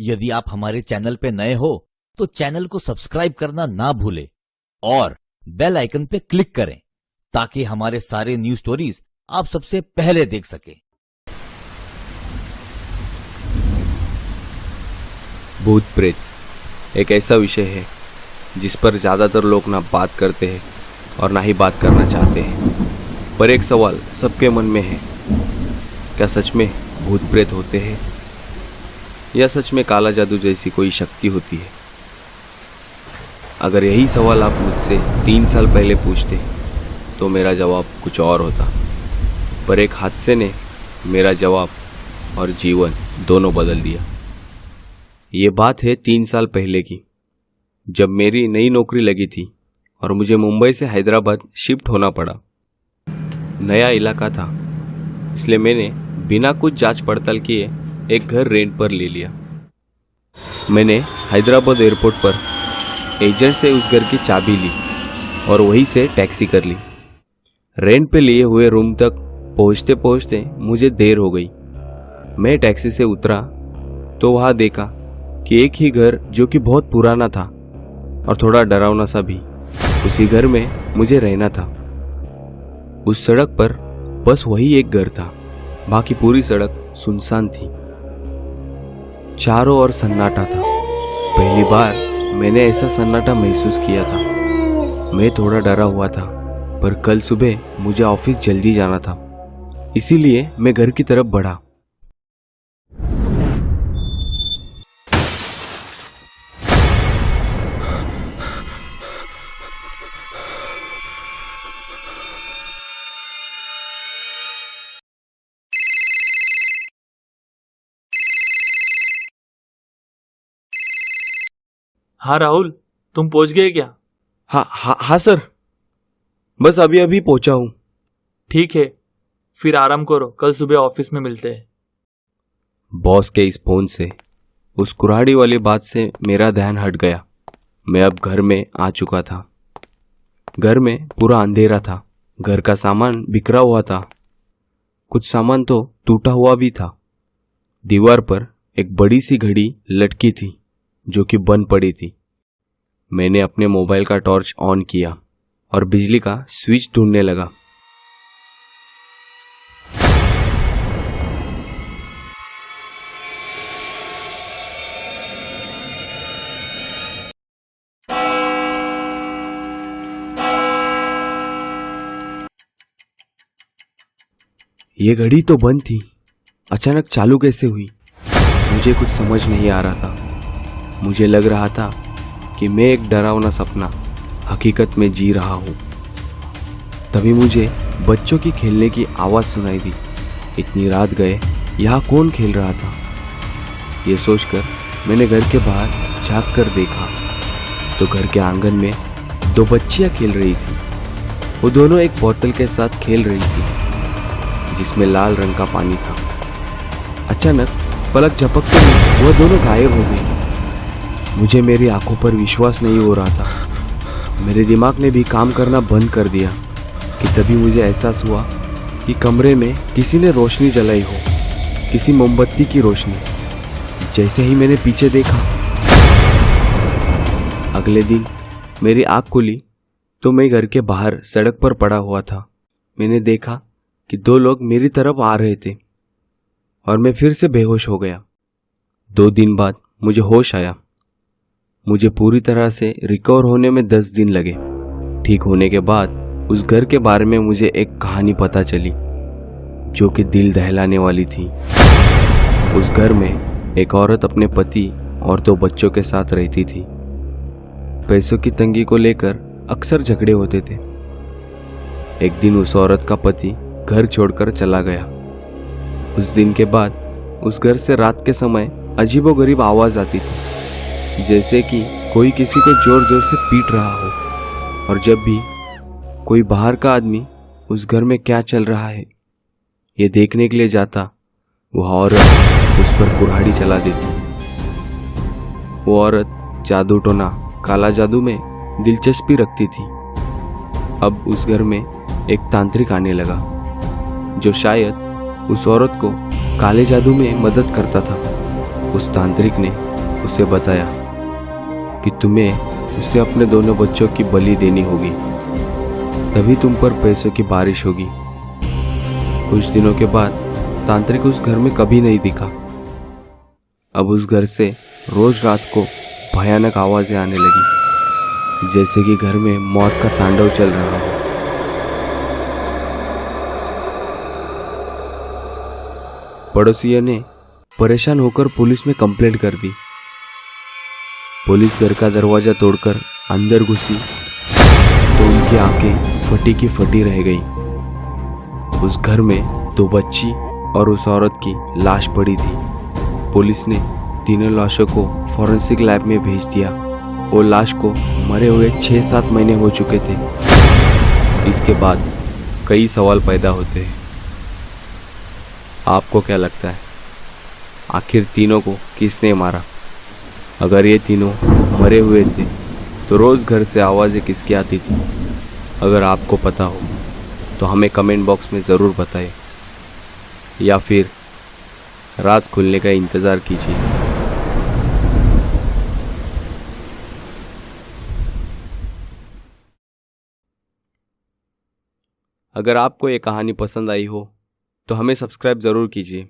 यदि आप हमारे चैनल पे नए हो तो चैनल को सब्सक्राइब करना ना भूलें और बेल आइकन पे क्लिक करें ताकि हमारे सारे न्यूज स्टोरीज आप सबसे पहले देख सकें। भूत प्रेत एक ऐसा विषय है जिस पर ज़्यादातर लोग ना बात करते हैं और ना ही बात करना चाहते हैं। पर एक सवाल सबके मन में है, क्या सच में भूत प्रेत होते हैं या सच में काला जादू जैसी कोई शक्ति होती है? अगर यही सवाल आप मुझसे 3 साल पहले पूछते तो मेरा जवाब कुछ और होता, पर एक हादसे ने मेरा जवाब और जीवन दोनों बदल दिया। ये बात है 3 साल पहले की, जब मेरी नई नौकरी लगी थी और मुझे मुंबई से हैदराबाद शिफ्ट होना पड़ा। नया इलाका था, इसलिए मैंने बिना कुछ जांच पड़ताल किए एक घर रेंट पर ले लिया। मैंने हैदराबाद एयरपोर्ट पर एजेंट से उस घर की चाबी ली और वहीं से टैक्सी कर ली। रेंट पे लिए हुए रूम तक पहुंचते पहुंचते मुझे देर हो गई। मैं टैक्सी से उतरा तो वहाँ देखा कि एक ही घर जो कि बहुत पुराना था और थोड़ा डरावना सा भी, उसी घर में मुझे रहना था। उस सड़क पर बस वही एक घर था, बाकी पूरी सड़क सुनसान थी। चारों ओर सन्नाटा था। पहली बार मैंने ऐसा सन्नाटा महसूस किया था। मैं थोड़ा डरा हुआ था, पर कल सुबह मुझे ऑफिस जल्दी जाना था, इसीलिए मैं घर की तरफ बढ़ा। हाँ राहुल, तुम पहुंच गए क्या? हाँ सर, बस अभी अभी पहुंचा हूँ। ठीक है, फिर आराम करो, कल सुबह ऑफिस में मिलते हैं। बॉस के इस फोन से उस कुल्हाड़ी वाली बात से मेरा ध्यान हट गया। मैं अब घर में आ चुका था। घर में पूरा अंधेरा था। घर का सामान बिखरा हुआ था, कुछ सामान तो टूटा हुआ भी था। दीवार पर एक बड़ी सी घड़ी लटकी थी जो कि बंद पड़ी थी। मैंने अपने मोबाइल का टॉर्च ऑन किया और बिजली का स्विच ढूंढने लगा। ये घड़ी तो बंद थी, अचानक चालू कैसे हुई? मुझे कुछ समझ नहीं आ रहा था। मुझे लग रहा था कि मैं एक डरावना सपना हकीकत में जी रहा हूँ। तभी मुझे बच्चों की खेलने की आवाज़ सुनाई दी। इतनी रात गए यहाँ कौन खेल रहा था? ये सोचकर मैंने घर के बाहर झांक कर देखा तो घर के आंगन में 2 बच्चियाँ खेल रही थी। वो दोनों एक बोतल के साथ खेल रही थी जिसमें लाल रंग का पानी था। अचानक पलक झपकते ही वह दोनों गायब हो गई। मुझे मेरी आंखों पर विश्वास नहीं हो रहा था। मेरे दिमाग ने भी काम करना बंद कर दिया कि तभी मुझे एहसास हुआ कि कमरे में किसी ने रोशनी जलाई हो, किसी मोमबत्ती की रोशनी। जैसे ही मैंने पीछे देखा, अगले दिन मेरी आँख खुली तो मैं घर के बाहर सड़क पर पड़ा हुआ था। मैंने देखा कि 2 लोग मेरी तरफ आ रहे थे और मैं फिर से बेहोश हो गया। 2 दिन बाद मुझे होश आया। मुझे पूरी तरह से रिकवर होने में 10 दिन लगे। ठीक होने के बाद उस घर के बारे में मुझे एक कहानी पता चली जो कि दिल दहलाने वाली थी। उस घर में एक औरत अपने पति और 2 बच्चों के साथ रहती थी। पैसों की तंगी को लेकर अक्सर झगड़े होते थे। एक दिन उस औरत का पति घर छोड़कर चला गया। उस दिन के बाद उस घर से रात के समय अजीबोगरीब आवाज़ आती थी, जैसे कि कोई किसी को जोर जोर से पीट रहा हो। और जब भी कोई बाहर का आदमी उस घर में क्या चल रहा है ये देखने के लिए जाता, वह औरत उस पर कुल्हाड़ी चला देती। वो औरत जादू टोना, काला जादू में दिलचस्पी रखती थी। अब उस घर में एक तांत्रिक आने लगा जो शायद उस औरत को काले जादू में मदद करता था। उस तांत्रिक ने उसे बताया कि तुम्हें उसे अपने दोनों बच्चों की बलि देनी होगी, तभी तुम पर पैसों की बारिश होगी। कुछ दिनों के बाद तांत्रिक उस घर में कभी नहीं दिखा। अब उस घर से रोज रात को भयानक आवाजें आने लगी, जैसे कि घर में मौत का तांडव चल रहा हो। पड़ोसियों ने परेशान होकर पुलिस में कंप्लेंट कर दी। पुलिस घर का दरवाजा तोड़कर अंदर घुसी तो उनकी आंखें फटी की फटी रह गई। उस घर में 2 बच्ची और उस औरत की लाश पड़ी थी। पुलिस ने तीनों लाशों को फॉरेंसिक लैब में भेज दिया। वो लाश को मरे हुए 6-7 महीने हो चुके थे। इसके बाद कई सवाल पैदा होते हैं। आपको क्या लगता है, आखिर तीनों को किसने मारा? अगर ये तीनों मरे हुए थे तो रोज़ घर से आवाज़ें किसकी आती थी? अगर आपको पता हो तो हमें कमेंट बॉक्स में ज़रूर बताएं, या फिर राज खुलने का इंतज़ार कीजिए। अगर आपको ये कहानी पसंद आई हो तो हमें सब्सक्राइब ज़रूर कीजिए।